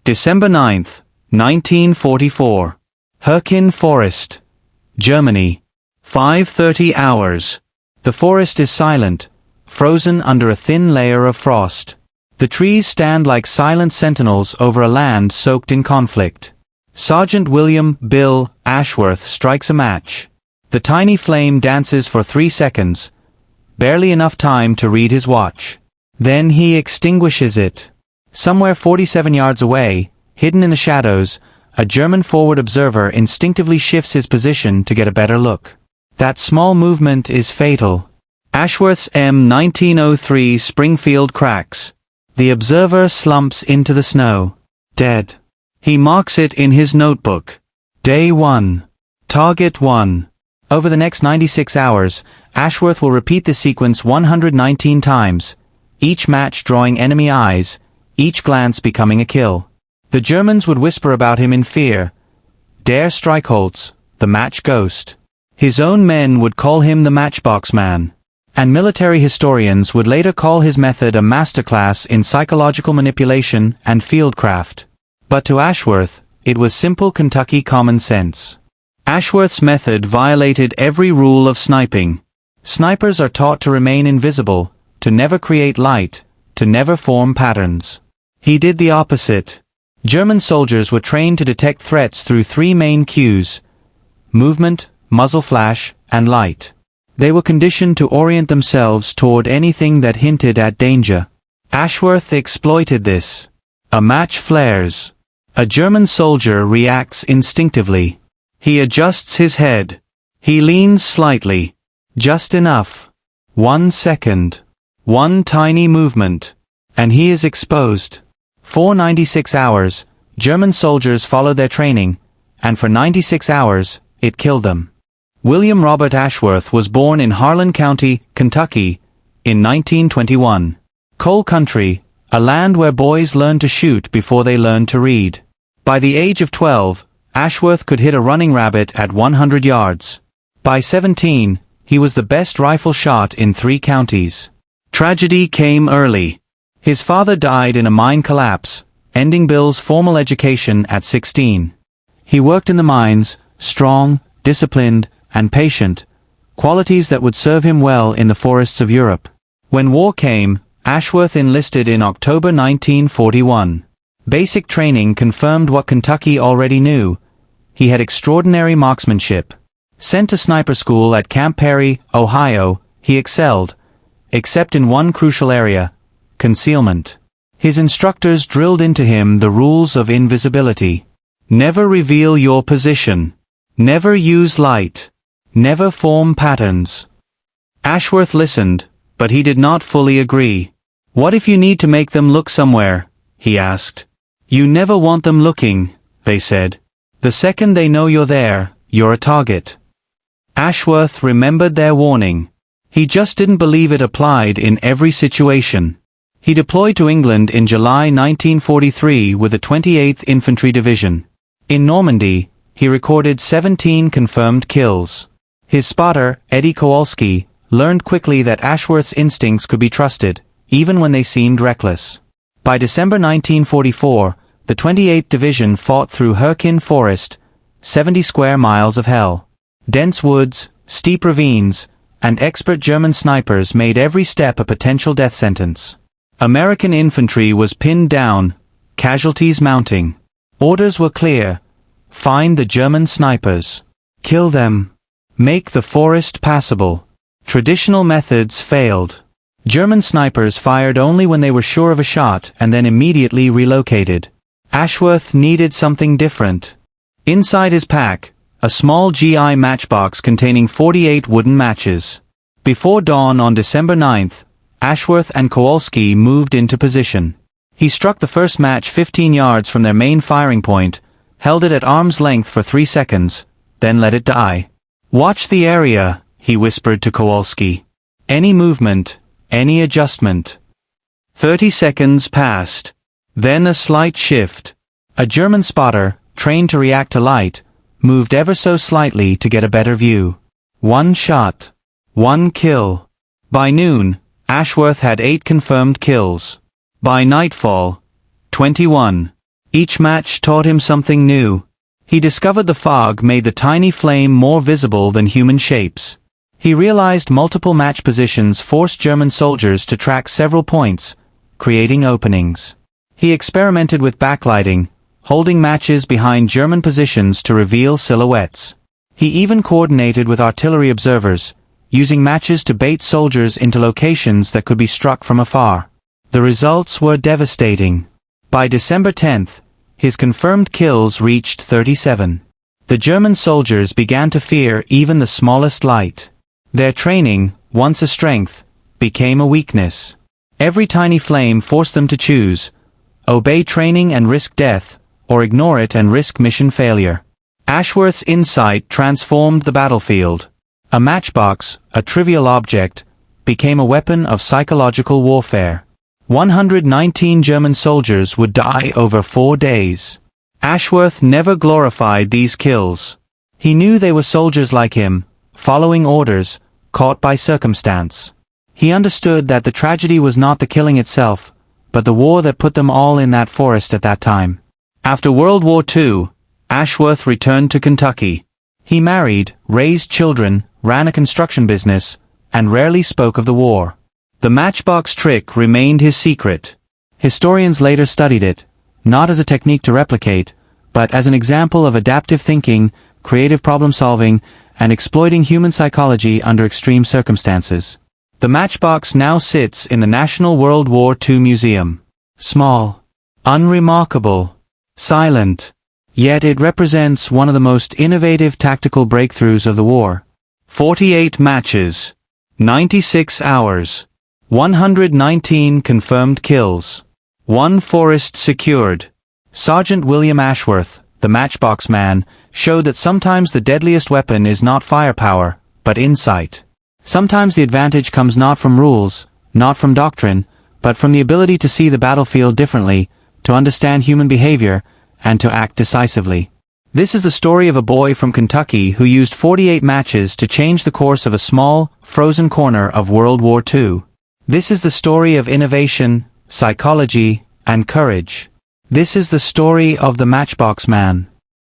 December 9th, 1944. Herkin Forest, Germany. 5:30 hours. The forest is silent, frozen under a thin layer of frost. The trees stand like silent sentinels over a land soaked in conflict. Sergeant William "Bill" Ashworth strikes a match. The tiny flame dances for 3 seconds, barely enough time to read his watch. Then he extinguishes it. Somewhere 47 yards away, hidden in the shadows, a German forward observer instinctively shifts his position to get a better look. That small movement is fatal. Ashworth's M1903 Springfield cracks. The observer slumps into the snow. Dead. He marks it in his notebook. Day 1. Target 1. Over the next 96 hours, Ashworth will repeat this sequence 119 times, each match drawing enemy eyes, each glance becoming a kill. The Germans would whisper about him in fear. Der Streichholz, the match ghost. His own men would call him the Matchbox Man. And military historians would later call his method a masterclass in psychological manipulation and fieldcraft. But to Ashworth, it was simple Kentucky common sense. Ashworth's method violated every rule of sniping. Snipers are taught to remain invisible, to never create light, to never form patterns. He did the opposite. German soldiers were trained to detect threats through 3 main cues: movement, muzzle flash, and light. They were conditioned to orient themselves toward anything that hinted at danger. Ashworth exploited this. A match flares. A German soldier reacts instinctively. He adjusts his head. He leans slightly. Just enough. 1 second. One tiny movement. And he is exposed. For 96 hours, German soldiers followed their training, and for 96 hours, it killed them. William Robert Ashworth was born in Harlan County, Kentucky, in 1921. Coal country, a land where boys learned to shoot before they learned to read. By the age of 12, Ashworth could hit a running rabbit at 100 yards. By 17, he was the best rifle shot in 3 counties. Tragedy came early. His father died in a mine collapse, ending Bill's formal education at 16. He worked in the mines, strong, disciplined, and patient, qualities that would serve him well in the forests of Europe. When war came, Ashworth enlisted in October 1941. Basic training confirmed what Kentucky already knew. He had extraordinary marksmanship. Sent to sniper school at Camp Perry, Ohio, he excelled, except in one crucial area: concealment. His instructors drilled into him the rules of invisibility. Never reveal your position. Never use light. Never form patterns. Ashworth listened, but he did not fully agree. What if you need to make them look somewhere? He asked. You never want them looking, they said. The second they know you're there, you're a target. Ashworth remembered their warning. He just didn't believe it applied in every situation. He deployed to England in July 1943 with the 28th Infantry Division. In Normandy, he recorded 17 confirmed kills. His spotter, Eddie Kowalski, learned quickly that Ashworth's instincts could be trusted, even when they seemed reckless. By December 1944, the 28th Division fought through Herkin Forest, 70 square miles of hell. Dense woods, steep ravines, and expert German snipers made every step a potential death sentence. American infantry was pinned down, casualties mounting. Orders were clear: find the German snipers. Kill them. Make the forest passable. Traditional methods failed. German snipers fired only when they were sure of a shot and then immediately relocated. Ashworth needed something different. Inside his pack, a small GI matchbox containing 48 wooden matches. Before dawn on December 9th, Ashworth and Kowalski moved into position. He struck the first match 15 yards from their main firing point, held it at arm's length for 3 seconds, then let it die. Watch the area, he whispered to Kowalski. Any movement, any adjustment. 30 seconds passed. Then a slight shift. A German spotter, trained to react to light, moved ever so slightly to get a better view. 1 shot. 1 kill. By noon, Ashworth had 8 confirmed kills. By nightfall, 21. Each match taught him something new. He discovered the fog made the tiny flame more visible than human shapes. He realized multiple match positions forced German soldiers to track several points, creating openings. He experimented with backlighting, holding matches behind German positions to reveal silhouettes. He even coordinated with artillery observers, using matches to bait soldiers into locations that could be struck from afar. The results were devastating. By December 10th, his confirmed kills reached 37. The German soldiers began to fear even the smallest light. Their training, once a strength, became a weakness. Every tiny flame forced them to choose: obey training and risk death, or ignore it and risk mission failure. Ashworth's insight transformed the battlefield. A matchbox, a trivial object, became a weapon of psychological warfare. 119 German soldiers would die over 4 days. Ashworth never glorified these kills. He knew they were soldiers like him, following orders, caught by circumstance. He understood that the tragedy was not the killing itself, but the war that put them all in that forest at that time. After World War II, Ashworth returned to Kentucky. He married, raised children, ran a construction business, and rarely spoke of the war. The matchbox trick remained his secret. Historians later studied it, not as a technique to replicate, but as an example of adaptive thinking, creative problem-solving, and exploiting human psychology under extreme circumstances. The matchbox now sits in the National World War II Museum. Small, unremarkable, silent, yet it represents one of the most innovative tactical breakthroughs of the war. 48 matches, 96 hours, 119 confirmed kills, 1 forest secured. Sergeant William Ashworth, the Matchbox Man, showed that sometimes the deadliest weapon is not firepower, but insight. Sometimes the advantage comes not from rules, not from doctrine, but from the ability to see the battlefield differently, to understand human behavior, and to act decisively. This is the story of a boy from Kentucky who used 48 matches to change the course of a small, frozen corner of World War II. This is the story of innovation, psychology, and courage. This is the story of the Matchbox Man.